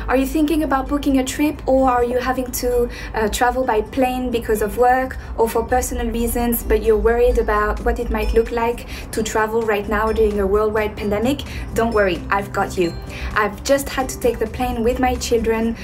Are you thinking about booking a trip, or are you having to travel by plane because of work or for personal reasons, but you're worried about what it might look like to travel right now during a worldwide pandemic? Don't worry, I've got you. I've just had to take the plane with my children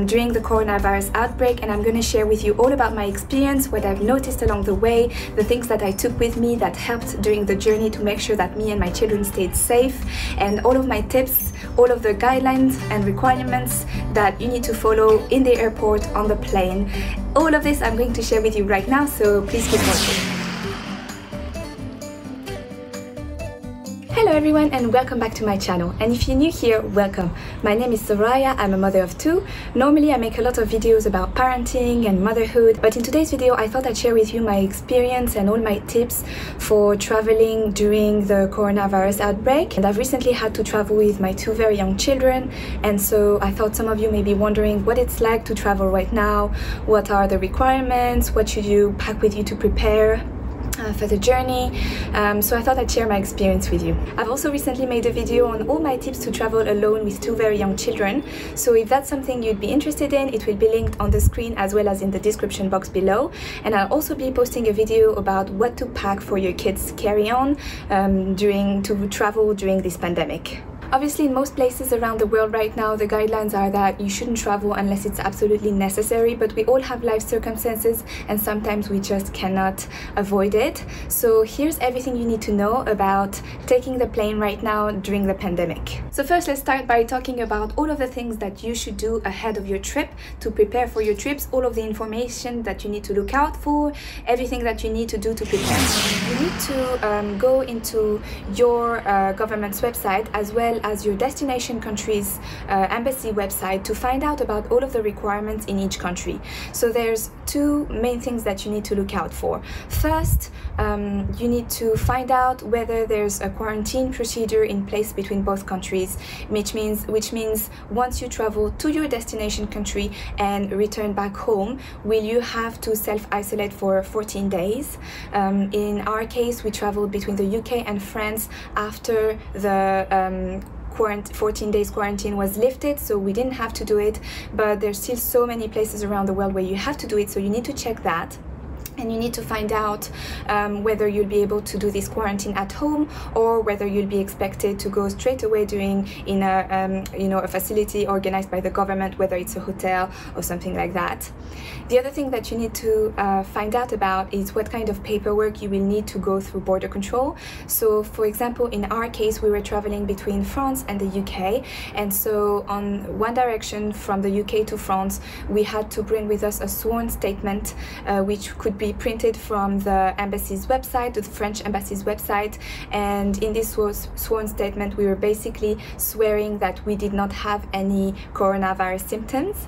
during the coronavirus outbreak, and I'm going to share with you all about my experience, what I've noticed along the way, the things that I took with me that helped during the journey to make sure that me and my children stayed safe, and all of my tips, all of the guidelines and requirements that you need to follow in the airport, on the plane. All of this I'm going to share with you right now, so please keep watching. Hello everyone, and welcome back to my channel. And if you're new here, welcome. My name is Soraya, I'm a mother of two. Normally I make a lot of videos about parenting and motherhood, but in today's video I thought I'd share with you my experience and all my tips for traveling during the coronavirus outbreak. And I've recently had to travel with my two very young children, and so I thought some of you may be wondering what it's like to travel right now, what are the requirements, what should you pack with you to prepare for the journey. So I thought I'd share my experience with you. I've also recently made a video on all my tips to travel alone with two very young children, so if that's something you'd be interested in, it will be linked on the screen as well as in the description box below. And I'll also be posting a video about what to pack for your kids' carry-on to travel during this pandemic. Obviously, in most places around the world right now, the guidelines are that you shouldn't travel unless it's absolutely necessary, but we all have life circumstances and sometimes we just cannot avoid it. So here's everything you need to know about taking the plane right now during the pandemic. So first, let's start by talking about all of the things that you should do ahead of your trip to prepare for your trips, all of the information that you need to look out for, everything that you need to do to prepare. You need to go into your government's website as well as your destination country's embassy website to find out about all of the requirements in each country. So there's two main things that you need to look out for. First, you need to find out whether there's a quarantine procedure in place between both countries, which means once you travel to your destination country and return back home, will you have to self-isolate for 14 days? In our case, we traveled between the UK and France after the 14 days quarantine was lifted, so we didn't have to do it, but there's still so many places around the world where you have to do it, so you need to check that. And you need to find out whether you'll be able to do this quarantine at home or whether you'll be expected to go straight away in a facility organized by the government, whether it's a hotel or something like that. The other thing that you need to find out about is what kind of paperwork you will need to go through border control. So for example, in our case, we were traveling between France and the UK, and so on one direction from the UK to France, we had to bring with us a sworn statement which could be printed from the embassy's website, the French embassy's website, and in this sworn statement we were basically swearing that we did not have any coronavirus symptoms.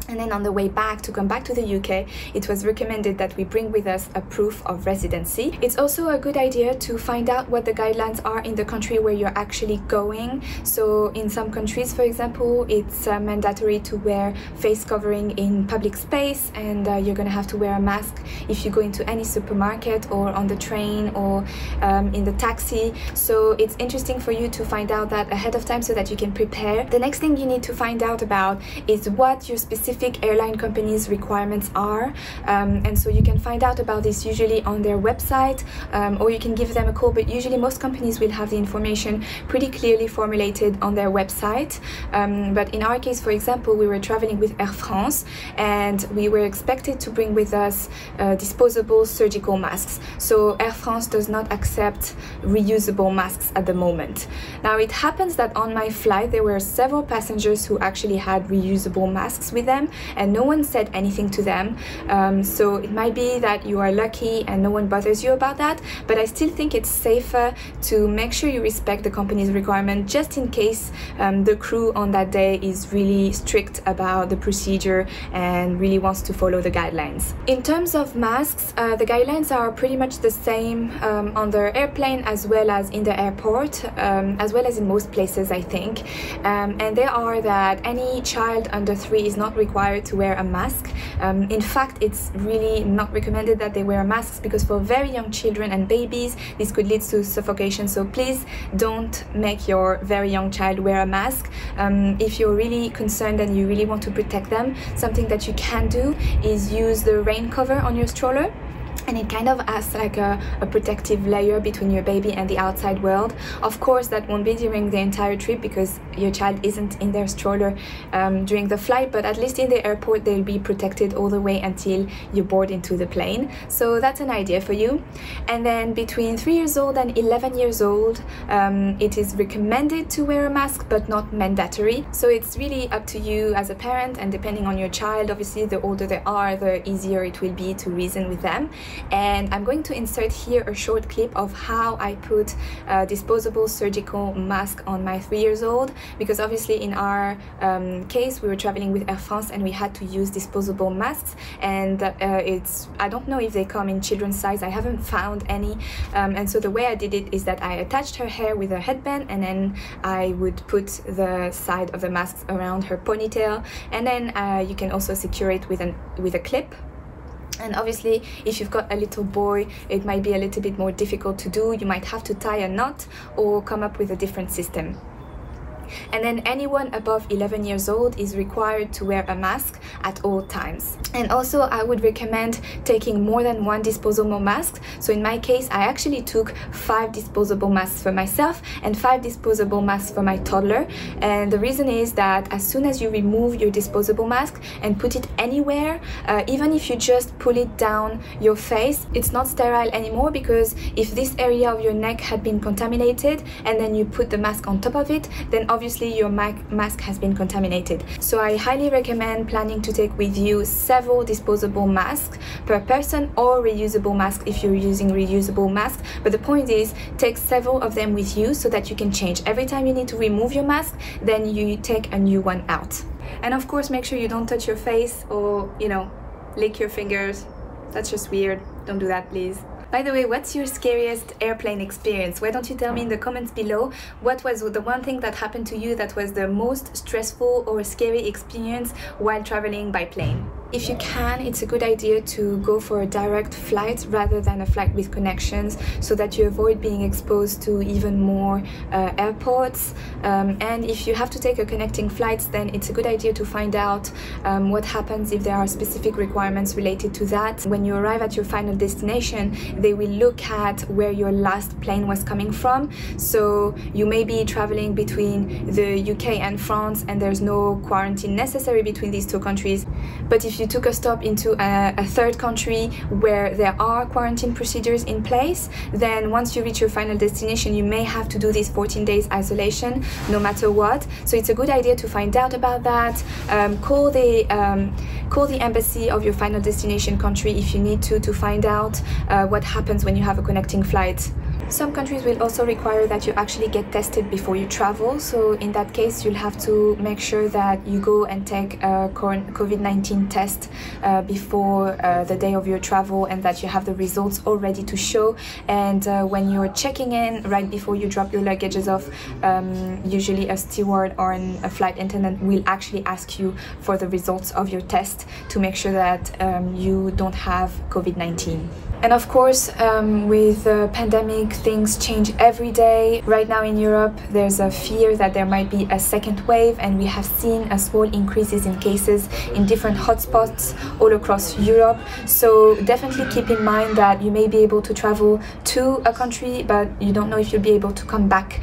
And then on the way back, to come back to the UK, it was recommended that we bring with us a proof of residency. It's also a good idea to find out what the guidelines are in the country where you're actually going. So in some countries, for example, it's mandatory to wear face covering in public space, and you're going to have to wear a mask if you go into any supermarket or on the train or in the taxi. So it's interesting for you to find out that ahead of time so that you can prepare. The next thing you need to find out about is what your specific airline companies' requirements are, and so you can find out about this usually on their website, or you can give them a call, but usually most companies will have the information pretty clearly formulated on their website. But in our case, for example, we were traveling with Air France and we were expected to bring with us disposable surgical masks. So Air France does not accept reusable masks at the moment. Now it happens that on my flight there were several passengers who actually had reusable masks with them, and no one said anything to them. So it might be that you are lucky and no one bothers you about that, but I still think it's safer to make sure you respect the company's requirement, just in case the crew on that day is really strict about the procedure and really wants to follow the guidelines. In terms of masks, the guidelines are pretty much the same on the airplane as well as in the airport, as well as in most places, I think, and they are that any child under 3 is not required required to wear a mask. In fact, it's really not recommended that they wear masks because for very young children and babies, this could lead to suffocation. So please don't make your very young child wear a mask. If you're really concerned and you really want to protect them, something that you can do is use the rain cover on your stroller. And it kind of acts like a protective layer between your baby and the outside world. Of course, that won't be during the entire trip because your child isn't in their stroller during the flight, but at least in the airport they'll be protected all the way until you board into the plane. So that's an idea for you. And then between 3 years old and 11 years old, it is recommended to wear a mask, but not mandatory. So it's really up to you as a parent, and depending on your child, obviously the older they are, the easier it will be to reason with them. And I'm going to insert here a short clip of how I put a disposable surgical mask on my 3 years old, because obviously in our case we were traveling with Air France and we had to use disposable masks, and I don't know if they come in children's size, I haven't found any, and so the way I did it is that I attached her hair with a headband, and then I would put the side of the masks around her ponytail, and then you can also secure it with a clip. And obviously, if you've got a little boy, it might be a little bit more difficult to do. You might have to tie a knot or come up with a different system. And then anyone above 11 years old is required to wear a mask at all times. And also I would recommend taking more than one disposable mask. So in my case, I actually took 5 disposable masks for myself and 5 disposable masks for my toddler. And the reason is that as soon as you remove your disposable mask and put it anywhere, even if you just pull it down your face, it's not sterile anymore, because if this area of your neck had been contaminated and then you put the mask on top of it, then obviously your mask has been contaminated. So I highly recommend planning to take with you several disposable masks per person, or reusable masks if you're using reusable masks. But the point is, take several of them with you so that you can change. Every time you need to remove your mask, then you take a new one out. And of course, make sure you don't touch your face or, you know, lick your fingers. That's just weird. Don't do that, please. By the way, what's your scariest airplane experience? Why don't you tell me in the comments below what was the one thing that happened to you that was the most stressful or scary experience while traveling by plane? If you can, it's a good idea to go for a direct flight rather than a flight with connections, so that you avoid being exposed to even more airports. And if you have to take a connecting flight, then it's a good idea to find out what happens if there are specific requirements related to that. When you arrive at your final destination, they will look at where your last plane was coming from. So you may be traveling between the UK and France, and there's no quarantine necessary between these two countries. But if you took a stop into a third country where there are quarantine procedures in place, then once you reach your final destination, you may have to do this 14 days isolation no matter what. So it's a good idea to find out about that. Call the embassy of your final destination country if you need to find out what happens when you have a connecting flight. Some countries will also require that you actually get tested before you travel, so in that case you'll have to make sure that you go and take a COVID-19 test before the day of your travel, and that you have the results all ready to show. And when you're checking in, right before you drop your luggages off, usually a steward or a flight attendant will actually ask you for the results of your test to make sure that you don't have COVID-19. And of course, with the pandemic, things change every day. Right now in Europe, there's a fear that there might be a second wave, and we have seen a small increases in cases in different hotspots all across Europe. So definitely keep in mind that you may be able to travel to a country, but you don't know if you'll be able to come back.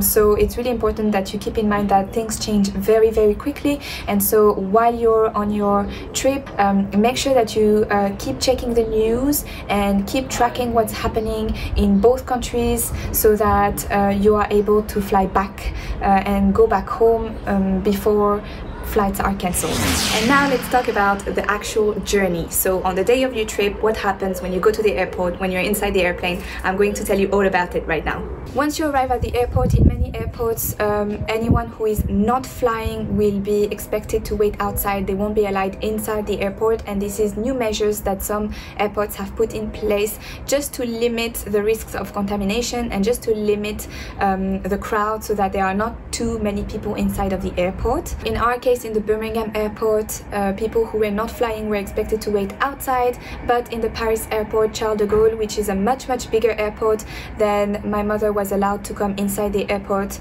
So it's really important that you keep in mind that things change very, very quickly. And so while you're on your trip, make sure that you keep checking the news and keep tracking what's happening in both countries, so that you are able to fly back and go back home before flights are cancelled. And now let's talk about the actual journey. So on the day of your trip, what happens when you go to the airport, when you're inside the airplane? I'm going to tell you all about it right now. Once you arrive at the airport, in many airports, anyone who is not flying will be expected to wait outside. They won't be allowed inside the airport, and this is new measures that some airports have put in place just to limit the risks of contamination and just to limit the crowd, so that there are not too many people inside of the airport. In our case, case in the Birmingham airport, people who were not flying were expected to wait outside, but in the Paris airport, Charles de Gaulle, which is a much bigger airport, then my mother was allowed to come inside the airport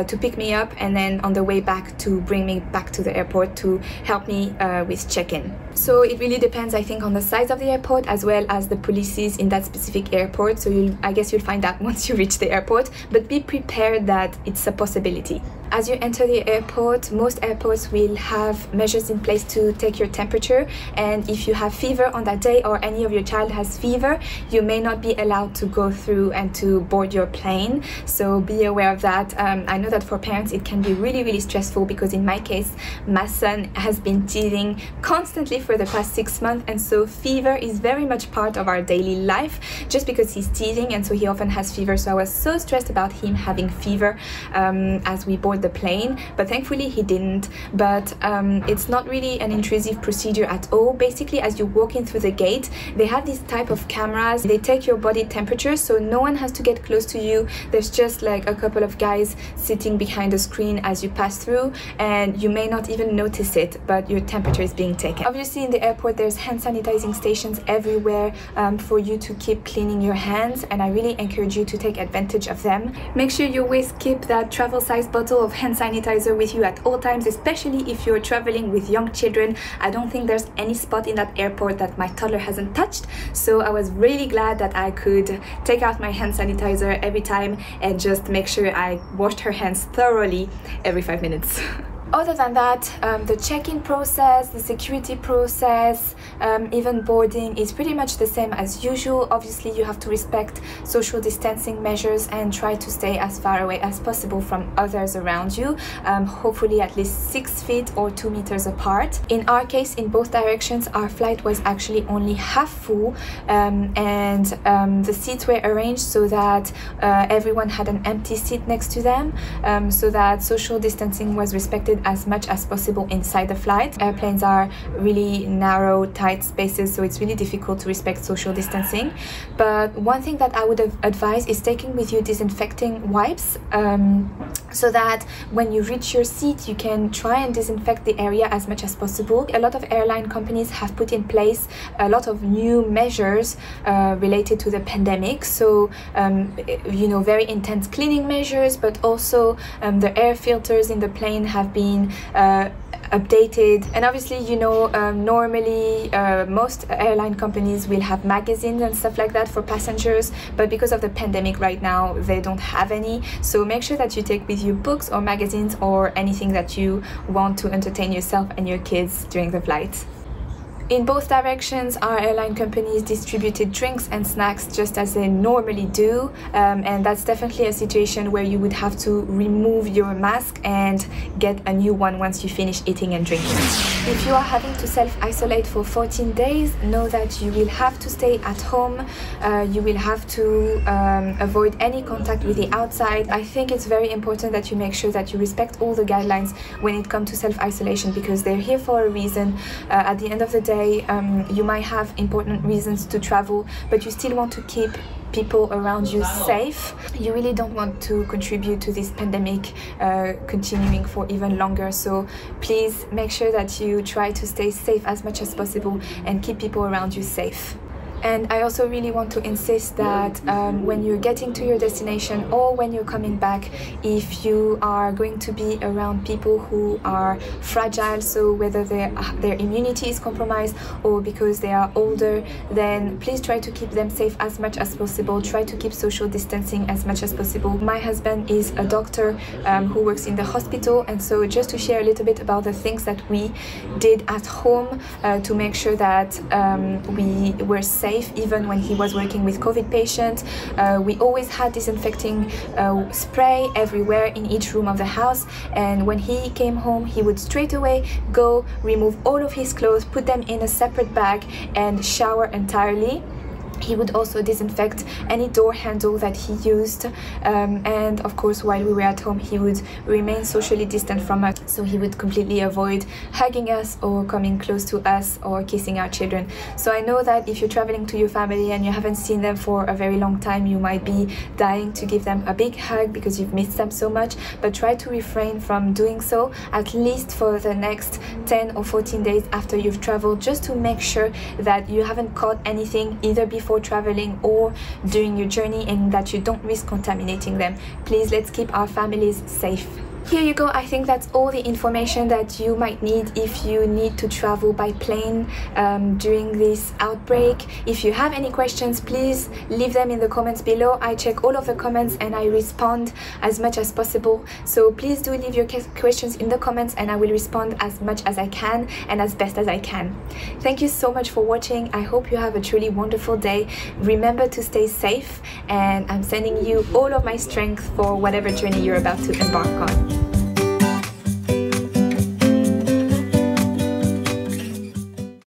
to pick me up, and then on the way back to bring me back to the airport to help me with check-in. So it really depends, I think, on the size of the airport as well as the policies in that specific airport. So I guess you'll find out once you reach the airport, but be prepared that it's a possibility. As you enter the airport, most airports will have measures in place to take your temperature, and if you have fever on that day or any of your child has fever, you may not be allowed to go through and to board your plane. So be aware of that. I know that for parents it can be really stressful, because in my case my son has been teething constantly for the past 6 months, and so fever is very much part of our daily life just because he's teething, and so he often has fever. So I was so stressed about him having fever as we board the plane, but thankfully he didn't. But it's not really an intrusive procedure at all. Basically, as you walk in through the gate, they have these type of cameras. They take your body temperature, so no one has to get close to you. There's just like a couple of guys sitting behind the screen as you pass through, and you may not even notice it, but your temperature is being taken. Obviously in the airport there's hand sanitizing stations everywhere for you to keep cleaning your hands, and I really encourage you to take advantage of them. Make sure you always keep that travel size bottle of hand sanitizer with you at all times, especially if you're traveling with young children. I don't think there's any spot in that airport that my toddler hasn't touched, so I was really glad that I could take out my hand sanitizer every time and just make sure I washed her hands thoroughly every 5 minutes. Other than that, the check-in process, the security process, even boarding is pretty much the same as usual. Obviously you have to respect social distancing measures and try to stay as far away as possible from others around you, hopefully at least 6 feet or 2 meters apart. In our case, in both directions, our flight was actually only half full, and the seats were arranged so that everyone had an empty seat next to them, so that social distancing was respected as much as possible inside the flight. Airplanes are really narrow, tight spaces, so it's really difficult to respect social distancing. But one thing that I would advise is taking with you disinfecting wipes, so that when you reach your seat you can try and disinfect the area as much as possible. A lot of airline companies have put in place a lot of new measures related to the pandemic, so you know, very intense cleaning measures, but also the air filters in the plane have been updated. And obviously, you know, normally most airline companies will have magazines and stuff like that for passengers, but because of the pandemic right now they don't have any, so make sure that you take with you books or magazines or anything that you want to entertain yourself and your kids during the flight. In both directions, our airline companies distributed drinks and snacks just as they normally do, and that's definitely a situation where you would have to remove your mask and get a new one once you finish eating and drinking. If you are having to self-isolate for 14 days, know that you will have to stay at home. You will have to avoid any contact with the outside. I think it's very important that you make sure that you respect all the guidelines when it comes to self-isolation, because they're here for a reason. At the end of the day, you might have important reasons to travel, but you still want to keep people around you safe. You really don't want to contribute to this pandemic continuing for even longer, so please make sure that you try to stay safe as much as possible and keep people around you safe. And I also really want to insist that when you're getting to your destination or when you're coming back, if you are going to be around people who are fragile, so whether their immunity is compromised or because they are older, then please try to keep them safe as much as possible. Try to keep social distancing as much as possible. My husband is a doctor who works in the hospital, and so just to share a little bit about the things that we did at home to make sure that we were safe even when he was working with COVID patients. We always had disinfecting spray everywhere in each room of the house, and when he came home he would straight away go remove all of his clothes, put them in a separate bag and shower entirely. He would also disinfect any door handle that he used, and of course while we were at home he would remain socially distant from us, so he would completely avoid hugging us or coming close to us or kissing our children. So I know that if you're traveling to your family and you haven't seen them for a very long time, you might be dying to give them a big hug because you've missed them so much, but try to refrain from doing so, at least for the next 10 or 14 days after you've traveled, just to make sure that you haven't caught anything either before traveling or during your journey, and that you don't risk contaminating them. Please, let's keep our families safe. Here you go. I think that's all the information that you might need if you need to travel by plane during this outbreak. If you have any questions, please leave them in the comments below. I check all of the comments and I respond as much as possible. So please do leave your questions in the comments and I will respond as much as I can and as best as I can. Thank you so much for watching. I hope you have a truly wonderful day. Remember to stay safe, and I'm sending you all of my strength for whatever journey you're about to embark on.